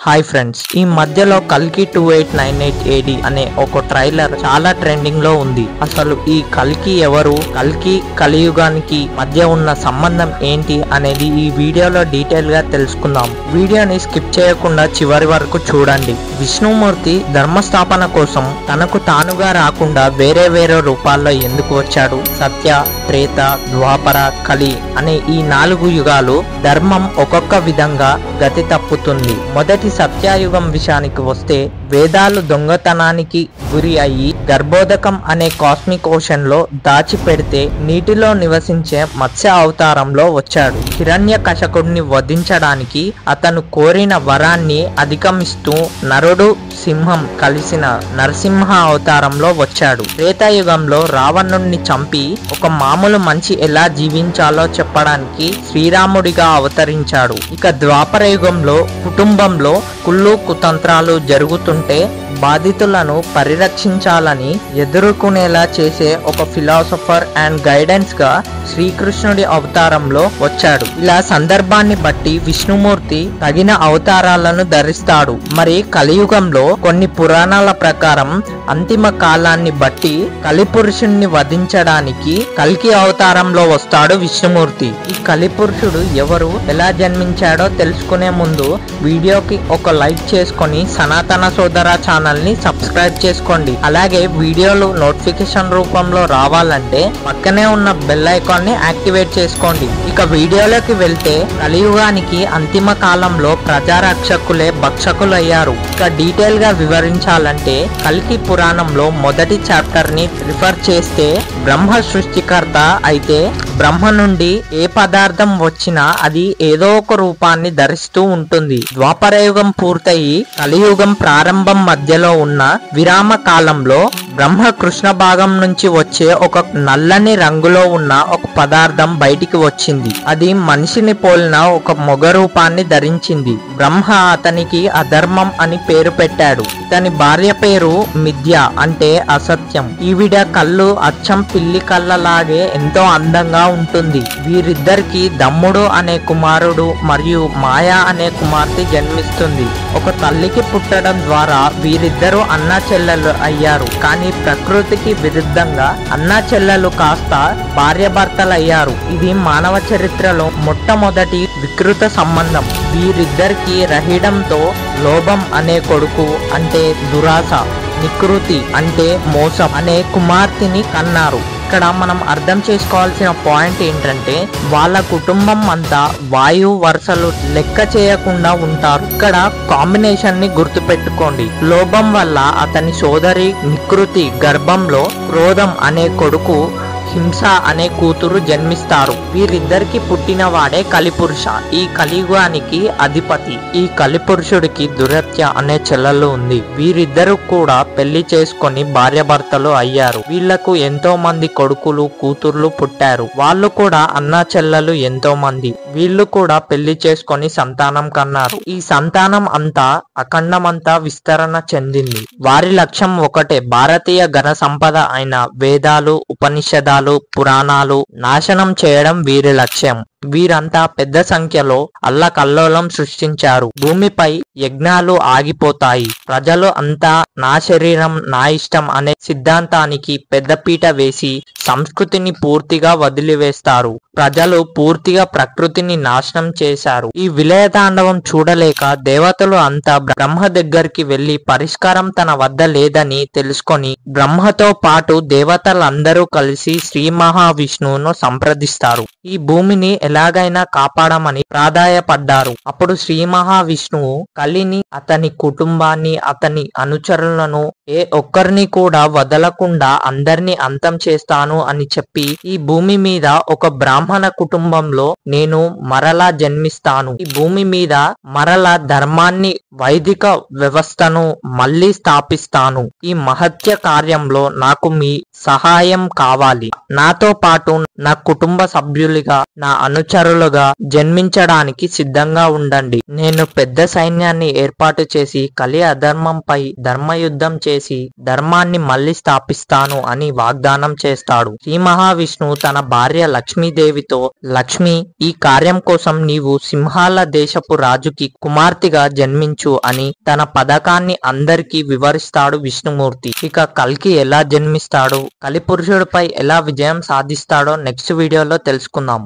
Hi friends, ఈ మధ్యలో కల్కి 2898 AD అనే ఒక ట్రైలర్ చాలా ట్రెండింగ్ లో ఉంది. అసలు ఈ కల్కి ఎవరు, కల్కి కలియుగానికి మధ్య ఉన్న సంబంధం ఏంటి అనేది ఈ వీడియోలో డీటెయిల్ గా తెలుసుకుందాం. వీడియోని స్కిప్ చేయకుండా చివరి వరకు చూడండి. విష్ణుమూర్తి ధర్మస్థాపన కోసం తనకు తానుగా రాకుండా వేరే రూపాల్లో ఎందుకు వచ్చాడు? సత్య, త్రేత, ద్వాపర, కలి అనే ఈ 4 యుగాలు ధర్మం ఒక్కొక్క విధంగా గతి తప్పుతుంది. మొదటి సత్యయుగం విషయానికి వస్తే వేదాలు దొంగతనానికి గురి అయ్యి గర్భోదకం అనే కాస్మిక్ ఓషన్ లో దాచిపెడితే నీటిలో నివసించే మత్స్య అవతారంలో వచ్చాడు. హిరణ్యకశకుడిని వధించడానికి అతను కోరిన వరాన్ని అధిగమిస్తూ నరుడు సింహం కలిసిన నరసింహ అవతారంలో వచ్చాడు. త్రేతాయుగంలో రావణుణ్ణి చంపి ఒక మామూలు మనిషి ఎలా జీవించాలో చెప్పడానికి శ్రీరాముడిగా అవతరించాడు. ఇక ద్వాపర యుగంలో కుటుంబంలో కుళ్ళు కుతంత్రాలు జరుగుతుంటే బాధితులను పరిరక్షించాలని ఎదుర్కొనేలా చేసే ఒక ఫిలాసఫర్ అండ్ గైడెన్స్ గా శ్రీకృష్ణుడి అవతారంలో వచ్చాడు. ఇలా సందర్భాన్ని బట్టి విష్ణుమూర్తి తగిన అవతారాలను ధరిస్తాడు. మరి కలియుగంలో కొన్ని పురాణాల ప్రకారం అంతిమ కాలాన్ని బట్టి కలిపురుషుణ్ణి వధించడానికి కల్కి అవతారంలో వస్తాడు విష్ణుమూర్తి. ఈ కలిపురుషుడు ఎవరు, ఎలా జన్మించాడో తెలుసుకునే ముందు వీడియోకి ఒక లైక్ చేసుకొని సనాతన సోదర ఛానల్ ని సబ్స్క్రైబ్ చేసుకోండి. అలాగే వీడియోలు నోటిఫికేషన్ రూపంలో రావాలంటే పక్కనే ఉన్న బెల్ ఐకాన్ ని యాక్టివేట్ చేసుకోండి. ఇక వీడియోలోకి వెళ్తే కలియుగానికి అంతిమ కాలంలో ప్రజారక్షకులే భక్షకులు అయ్యారు. ఇక డీటెయిల్ గా వివరించాలంటే కల్కి పురాణంలో మొదటి చాప్టర్ ని రిఫర్ చేస్తే బ్రహ్మ సృష్టికర్త అయితే బ్రహ్మ నుండి ఏ పదార్థం వచ్చినా అది ఏదో ఒక రూపాన్ని ధరిస్తూ ఉంటుంది. ద్వాపరయుగం పూర్తయి కలియుగం ప్రారంభం మధ్యలో ఉన్న విరామ కాలంలో బ్రహ్మ కృష్ణ భాగం నుంచి వచ్చే ఒక నల్లని రంగులో ఉన్న ఒక పదార్థం బయటికి వచ్చింది. అది మనిషిని పోలిన ఒక మొగ రూపాన్ని ధరించింది. బ్రహ్మ అతనికి అధర్మం అని పేరు పెట్టాడు. ఇతని భార్య పేరు మిథ్య అంటే అసత్యం. ఈవిడ కళ్ళు అచ్చం పిల్లి కళ్ళలాగే ఎంతో అందంగా ఉంటుంది. వీరిద్దరికి దమ్ముడు అనే కుమారుడు మరియు మాయా అనే కుమార్తె జన్మిస్తుంది. ఒక తల్లికి పుట్టడం ద్వారా వీరిద్దరూ అన్నా చెల్లెలు అయ్యారు. కానీ ప్రకృతికి విరుద్ధంగా అన్నా చెల్లెలు కాస్త భార్యాభర్తలయ్యారు. ఇది మానవ చరిత్రలో మొట్టమొదటి వికృత సంబంధం. వీరిద్దరికి రహిడంతో లోభం అనే కొడుకు అంటే దురాశ, నికృతి అంటే మోసం అనే కుమార్తెని కన్నారు. ఇక్కడ మనం అర్థం చేసుకోవాల్సిన పాయింట్ ఏంటంటే వాళ్ళ కుటుంబం అంతా వాయు వరుసలు లెక్క చేయకుండా ఉంటారు. ఇక్కడ కాంబినేషన్ ని గుర్తు పెట్టుకోండి. లోభం వల్ల అతని సోదరి నికృతి గర్భంలో క్రోధం అనే కొడుకు, హింస అనే కూతురు జన్మిస్తారు. వీరిద్దరికి పుట్టిన వాడే కలిపురుష, ఈ కలియుగానికి అధిపతి. ఈ కలిపురుషుడికి దురత్య అనే చెల్లెలు ఉంది. వీరిద్దరు కూడా పెళ్లి చేసుకొని భార్యాభర్తలు అయ్యారు. వీళ్లకు ఎంతో మంది కొడుకులు కూతుర్లు పుట్టారు. వాళ్ళు కూడా అన్నా చెల్లెలు ఎంతో మంది. వీళ్ళు కూడా పెళ్లి చేసుకొని సంతానం కన్నారు. ఈ సంతానం అంతా అఖండమంతా విస్తరణ చెందింది. వారి లక్ష్యం ఒకటే, భారతీయ ఘన సంపద అయిన వేదాలు, ఉపనిషదాలు, పురాణాలు నాశనం చేయడం వీరి లక్ష్యం. వీరంతా పెద్ద సంఖ్యలో అల్లకల్లోలం సృష్టించారు. భూమిపై యజ్ఞాలు ఆగిపోతాయి. ప్రజలు అంతా నా శరీరం నా ఇష్టం అనే సిద్ధాంతానికి పెద్దపీట వేసి సంస్కృతిని పూర్తిగా వదిలివేస్తారు. ప్రజలు పూర్తిగా ప్రకృతిని నాశనం చేశారు. ఈ విలయతాండవం చూడలేక దేవతలు అంతా బ్రహ్మ దగ్గరికి వెళ్లి పరిష్కారం తన వద్ద లేదని తెలుసుకొని బ్రహ్మతో పాటు దేవతలందరూ కలిసి శ్రీ మహావిష్ణువును సంప్రదిస్తారు. ఈ భూమిని ఎలాగైనా కాపాడమని ప్రాధాయపడ్డారు. అప్పుడు శ్రీ మహావిష్ణువు కలిని, అతని కుటుంబాన్ని, అతని అనుచరులను ఏ ఒక్కరిని కూడా వదలకుండా అందరినీ అంతం చేస్తాను అని చెప్పి ఈ భూమి మీద ఒక బ్రాహ్మణ కుటుంబంలో నేను మరలా జన్మిస్తాను. ఈ భూమి మీద మరలా ధర్మాన్ని, వైదిక వ్యవస్థను మళ్ళీ స్థాపిస్తాను. ఈ మహత్య కార్యంలో నాకు మీ సహాయం కావాలి. నాతో పాటు నా కుటుంబ సభ్యులుగా నా అనుచరులుగా జన్మించడానికి సిద్ధంగా ఉండండి. నేను పెద్ద సైన్యాన్ని ఏర్పాటు చేసి కలి అధర్మంపై ధర్మయుద్ధం చేసి ధర్మాన్ని మళ్ళీ స్థాపిస్తాను అని వాగ్దానం చేస్తాడు. శ్రీ మహావిష్ణువు తన భార్య లక్ష్మీదేవితో, లక్ష్మి, ఈ కార్యం కోసం నీవు సింహాల దేశపు రాజుకి కుమార్తెగా జన్మించు అని తన పథకాన్ని అందరికీ వివరిస్తాడు విష్ణుమూర్తి. ఇక కల్కి ఎలా జన్మిస్తాడు, కలిపురుషుడిపై ఎలా విజయం సాధిస్తాడో నెక్స్ట్ వీడియోలో తెలుసుకుందాం.